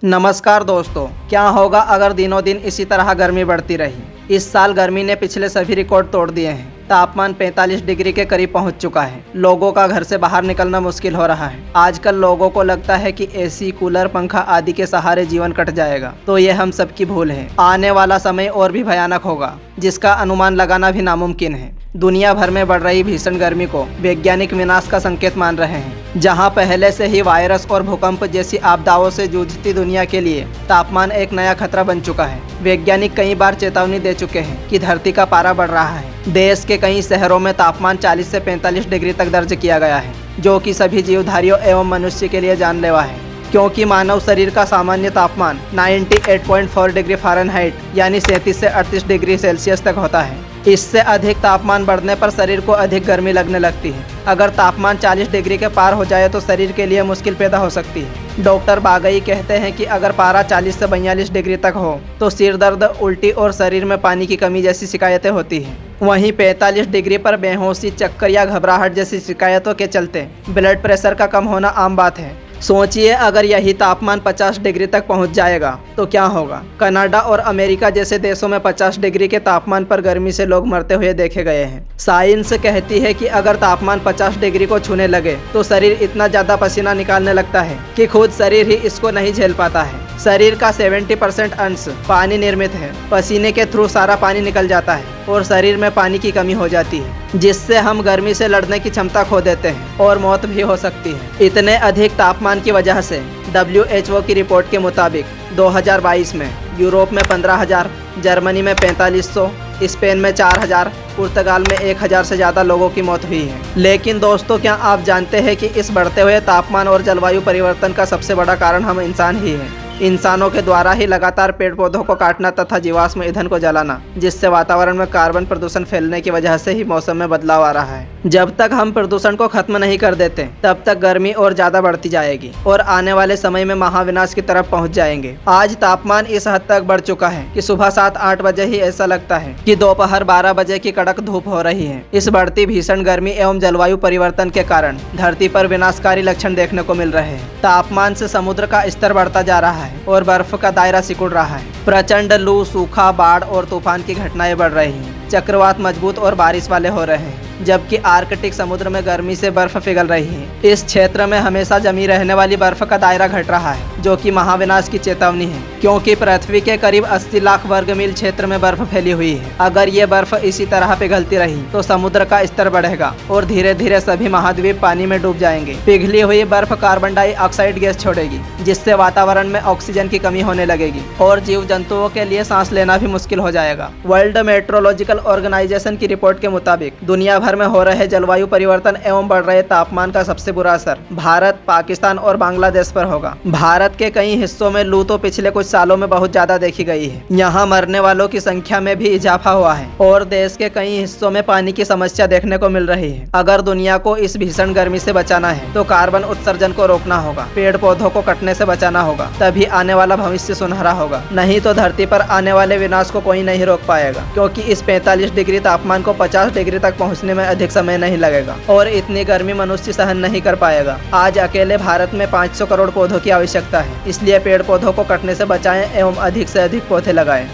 नमस्कार दोस्तों, क्या होगा अगर दिनों दिन इसी तरह गर्मी बढ़ती रही। इस साल गर्मी ने पिछले सभी रिकॉर्ड तोड़ दिए हैं। तापमान 45 डिग्री के करीब पहुंच चुका है। लोगों का घर से बाहर निकलना मुश्किल हो रहा है। आजकल लोगों को लगता है कि एसी, कूलर, पंखा आदि के सहारे जीवन कट जाएगा, तो ये हम सबकी भूल है। आने वाला समय और भी भयानक होगा, जिसका अनुमान लगाना भी नामुमकिन है। दुनिया भर में बढ़ रही भीषण गर्मी को वैज्ञानिक विनाश का संकेत मान रहे हैं। जहां पहले से ही वायरस और भूकंप जैसी आपदाओं से जूझती दुनिया के लिए तापमान एक नया खतरा बन चुका है। वैज्ञानिक कई बार चेतावनी दे चुके हैं कि धरती का पारा बढ़ रहा है। देश के कई शहरों में तापमान 40 से 45 डिग्री तक दर्ज किया गया है, जो कि सभी जीवधारियों एवं मनुष्य के लिए जानलेवा है, क्योंकि मानव शरीर का सामान्य तापमान 98.4 डिग्री फ़ारेनहाइट यानी 37 से 38 डिग्री सेल्सियस तक होता है। इससे अधिक तापमान बढ़ने पर शरीर को अधिक गर्मी लगने लगती है। अगर तापमान 40 डिग्री के पार हो जाए तो शरीर के लिए मुश्किल पैदा हो सकती है। डॉक्टर बागई कहते हैं कि अगर पारा 40 से 42 डिग्री तक हो तो सिर दर्द, उल्टी और शरीर में पानी की कमी जैसी शिकायतें होती हैं। वहीं 45 डिग्री पर बेहोशी, चक्कर या घबराहट जैसी शिकायतों के चलते ब्लड प्रेशर का कम होना आम बात है। सोचिए, अगर यही तापमान 50 डिग्री तक पहुंच जाएगा तो क्या होगा। कनाडा और अमेरिका जैसे देशों में 50 डिग्री के तापमान पर गर्मी से लोग मरते हुए देखे गए हैं। साइंस कहती है कि अगर तापमान 50 डिग्री को छूने लगे तो शरीर इतना ज़्यादा पसीना निकालने लगता है कि खुद शरीर ही इसको नहीं झेल पाता है। शरीर का 70% अंश पानी निर्मित है। पसीने के थ्रू सारा पानी निकल जाता है और शरीर में पानी की कमी हो जाती है, जिससे हम गर्मी से लड़ने की क्षमता खो देते हैं और मौत भी हो सकती है। इतने अधिक तापमान की वजह से WHO की रिपोर्ट के मुताबिक 2022 में यूरोप में 15,000, जर्मनी में 4500, स्पेन में 4000, पुर्तगाल में 1000 से ज़्यादा लोगों की मौत हुई है। लेकिन दोस्तों, क्या आप जानते हैं कि इस बढ़ते हुए तापमान और जलवायु परिवर्तन का सबसे बड़ा कारण हम इंसान ही हैं। इंसानों के द्वारा ही लगातार पेड़ पौधों को काटना तथा जीवाश्म ईंधन को जलाना, जिससे वातावरण में कार्बन प्रदूषण फैलने की वजह से ही मौसम में बदलाव आ रहा है। जब तक हम प्रदूषण को खत्म नहीं कर देते, तब तक गर्मी और ज़्यादा बढ़ती जाएगी और आने वाले समय में महाविनाश की तरफ पहुंच जाएंगे। आज तापमान इस हद तक बढ़ चुका है कि सुबह 7-8 बजे ही ऐसा लगता है कि दोपहर 12 बजे की कड़क धूप हो रही है। इस बढ़ती भीषण गर्मी एवं जलवायु परिवर्तन के कारण धरती पर विनाशकारी लक्षण देखने को मिल रहे हैं। तापमान से समुद्र का स्तर बढ़ता जा रहा है और बर्फ का दायरा सिकुड़ रहा है। प्रचंड लू, सूखा, बाढ़ और तूफान की घटनाएं बढ़ रही हैं। चक्रवात मजबूत और बारिश वाले हो रहे हैं, जबकि आर्कटिक समुद्र में गर्मी से बर्फ पिघल रही है। इस क्षेत्र में हमेशा जमी रहने वाली बर्फ का दायरा घट रहा है, जो कि महाविनाश की चेतावनी है, क्योंकि पृथ्वी के करीब 80 लाख वर्ग मील क्षेत्र में बर्फ फैली हुई है। अगर ये बर्फ इसी तरह पिघलती रही तो समुद्र का स्तर बढ़ेगा और धीरे धीरे सभी महाद्वीप पानी में डूब जाएंगे। पिघली हुई बर्फ कार्बन डाइऑक्साइड गैस छोड़ेगी, जिससे वातावरण में ऑक्सीजन की कमी होने लगेगी और जीव जंतुओं के लिए सांस लेना भी मुश्किल हो जाएगा। वर्ल्ड मेट्रोलॉजिकल ऑर्गेनाइजेशन की रिपोर्ट के मुताबिक दुनिया भर में हो रहे जलवायु परिवर्तन एवं बढ़ रहे तापमान का सबसे बुरा असर भारत, पाकिस्तान और बांग्लादेश पर होगा। भारत के कई हिस्सों में लू तो पिछले कुछ सालों में बहुत ज्यादा देखी गई है। यहाँ मरने वालों की संख्या में भी इजाफा हुआ है और देश के कई हिस्सों में पानी की समस्या देखने को मिल रही है। अगर दुनिया को इस भीषण गर्मी से बचाना है तो कार्बन उत्सर्जन को रोकना होगा, पेड़ पौधों को कटने से बचाना होगा, तभी आने वाला भविष्य सुनहरा होगा। नहीं तो धरती पर आने वाले विनाश को कोई नहीं रोक पाएगा, क्योंकि इस 45 डिग्री तापमान को 50 डिग्री तक पहुँचने में अधिक समय नहीं लगेगा और इतनी गर्मी मनुष्य सहन नहीं कर पाएगा। आज अकेले भारत में 500 करोड़ पौधों की आवश्यकता है, इसलिए पेड़ पौधों को कटने से बचाएं एवं अधिक से अधिक पौधे लगाएं।